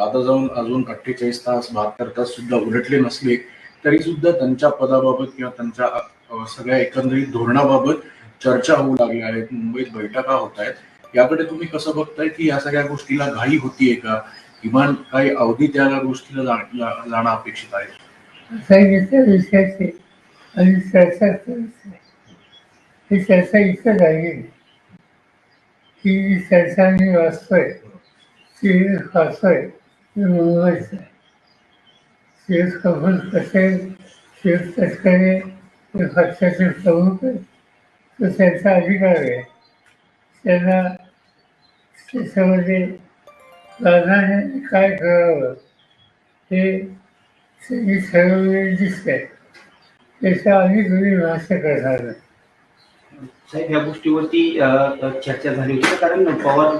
आता जाऊन अजून 48 तास 72 तास सुद्धा उलटले नसले तरी सुद्धा त्यांच्या पदाबाबत किंवा त्यांच्या सगळ्या एकंदरीत धोरणाबाबत चर्चा होऊ लागल्या आहेत, मुंबईत बैठका होत आहेत. याकडे तुम्ही कसं बघताय की या सगळ्या गोष्टीला घाई होतीये का, किमान काही अवधी त्या गोष्टीला जाणं अपेक्षित आहे? विषयाची आणि चर्चा ही चर्चा इथं झाली की चर्चा मी वाचतोय ती वाचतोय मुंबईचं आहे. शेत कबूल कसे शेत तस्करी पक्षाचे प्रमुख तो त्यांचा अधिकार आहे. त्यांना त्याच्यामध्ये प्राधान्याने काय ठरवलं हे सगळी ठरवलेली दिसते. त्याच्या आधी तुम्ही भाष्य करणार नाही. साहेब, या गोष्टीवरती चर्चा झाली होती कारण पवार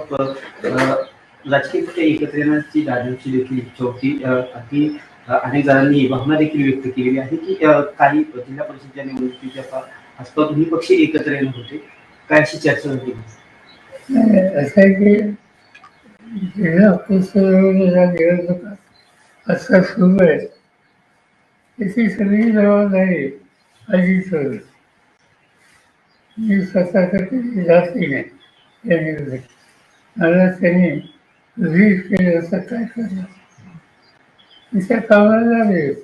राजकीय पक्ष एकत्र येण्याची दादांची देखील इच्छा होती. अगदी अनेक जणांनी भावना देखील व्यक्त केलेली आहे की काही जिल्हा परिषदेच्या निवडणुकीच्या आसपास दोन्ही पक्ष एकत्र येणार होते. काय अशी चर्चा झाली? असं आहे की जिल्हा परिषदेच्या निवडणुका असं सुरू आहे त्याची सगळी जबाबदारी अजित होईल. मी स्वतः कधी जाती नाही या निवडणुकीत. मला त्यांनी रीड केलं असं काय करणार तिच्या कामाला लागेल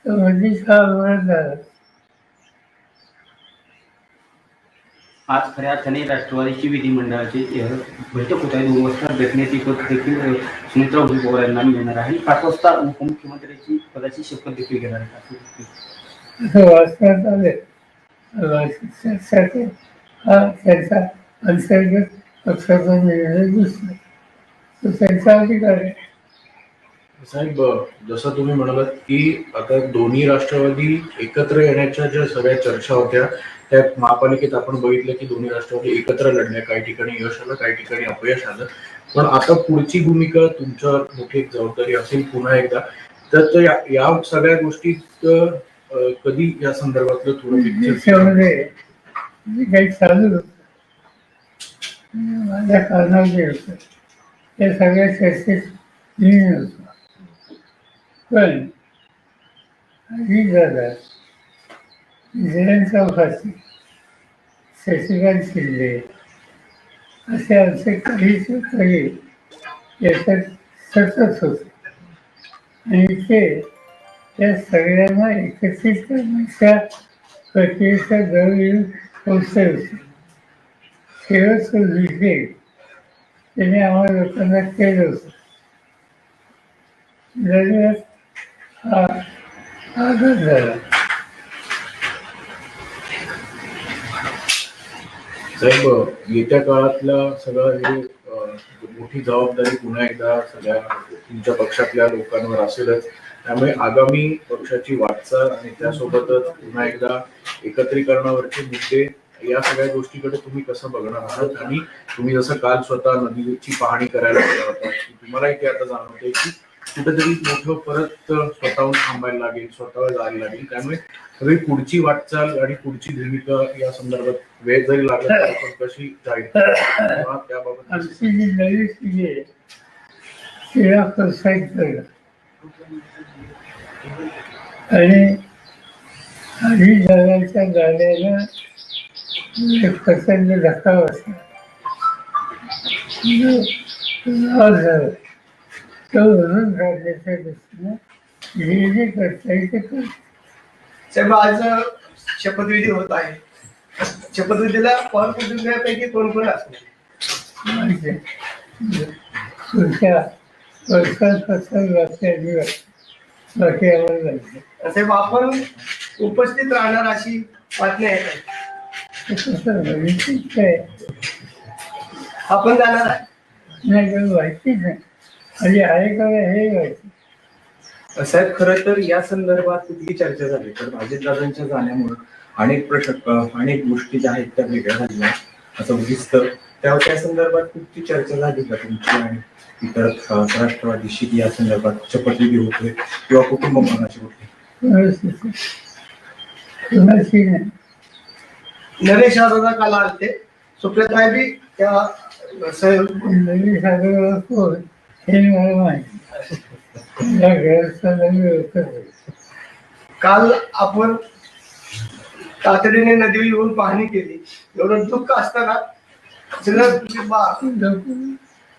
तर मध्येच हा अपघात झाला. आज खऱ्या अर्थाने राष्ट्रवादीची विधिमंडळाची बैठक होत आहे. 2 वाजता घटनेची पद देखील सुमित्रा पवार यांना मिळणार आहे. 5 वाजता उपमुख्यमंत्र्यांची पदाची शपथ देखील घेणार आहे. असं वाचण्यात आले हा त्यांचा अंतर्गत पक्षाचा निर्णय दिसतो तो त्यांचा अधिकार आहे. साहेब, जसं तुम्ही म्हणालात की आता दोन्ही राष्ट्रवादी एकत्र येण्याच्या ज्या सगळ्या चर्चा होत्या त्या महापालिकेत आपण बघितलं की दोन्ही राष्ट्रवादी एकत्र लढल्या. काही ठिकाणी यश आलं, काही ठिकाणी अपयश आलं. पण आता पुढची भूमिका तुमच्यावर मोठी एक जबाबदारी असेल पुन्हा एकदा. तर या सगळ्या गोष्टीत कधी या संदर्भातलं थोडं त्याच्यामध्ये काही चालू होतं माझ्या कारणामध्ये होतं त्या सगळ्या चर्चेत मी होतो. पण अजित दादा, जयंत चौकासी, शशिकांत शिंदे असे आमचे काही सहकारी याच्यात सतत होते आणि ते त्या सगळ्यांना एकत्रित करण्याच्या प्रक्रियेच्या जवळ पोचले होते. शेवटचं विषय त्याने आम्हाला लोकांना केलं होतं. दरम्यान हा आघात झाला. साहेब, येत्या काळातला सगळं हे मोठी जबाबदारी पुन्हा एकदा सगळ्या तुमच्या पक्षातल्या लोकांवर असेलच. त्यामुळे आगामी पक्षाची वाटचाल आणि त्यासोबतच पुन्हा एकदा एकत्रीकरणावरचे मुद्दे या सगळ्या गोष्टीकडे तुम्ही कसं बघणार आहात? आणि तुम्ही जसं काल स्वतः नदीची पाहणी करायला गेला होता, तुम्हालाही ते आता जाणवतंय की कुठेतरी मोठं परत स्वतःहून थांबायला लागेल, स्वतःवर जायला लागेल. त्यामुळे सगळी पुढची वाटचाल आणि पुढची भूमिका या संदर्भात वेळ जरी लागला तरी पण कशी जाईल त्याबाबत आमची जी नवी पिढी आहे तिला प्रोत्साहित करणं आणि आधी जगाच्या गाड्याला एक प्रचंड धक्का बसला झालं तो भरून काढण्याच्या दृष्टीनं जे जे करता येईल ते करतो. साहेब, आज शपथविधी होत आहे. शपथविधीला पवार कुटुंबियांपैकी कोण कोण असणार? पुढच्या वर्षांपासून बाकी आम्हाला जायचं. साहेब, आपण उपस्थित राहणार अशी बातमी आहे. काय आपण जाणार आहे? नाही काही माहितीच नाही. आणि आहे का हे माहिती. साहेब, खरं तर या संदर्भात कुठली चर्चा झाली तर अजितदादांच्या जाण्यामुळे अनेक गोष्टी ज्या आहेत त्या वेगळ्या झाल्या असं दिसतं. त्या संदर्भात कुठली चर्चा झाली का तुमची आणि इतर राष्ट्रवादीशी या संदर्भात शपथविधी होते किंवा कुटुंब मनाची होते? कुणाशी नाही. नरेश दादा काल आलते, सुप्रियाताई बी त्या साहेब नदी सागर कोण हे मला माहिती या घराचा नवी व्यवस्था झाली. काल आपण तातडीने नदीवर येऊन पाहणी केली. एवढं दुःख असताना सगळं तुझी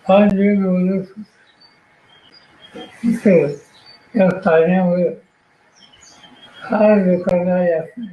हा जे बोलत तिथं त्या पाण्यामुळे फार लोकांना यातना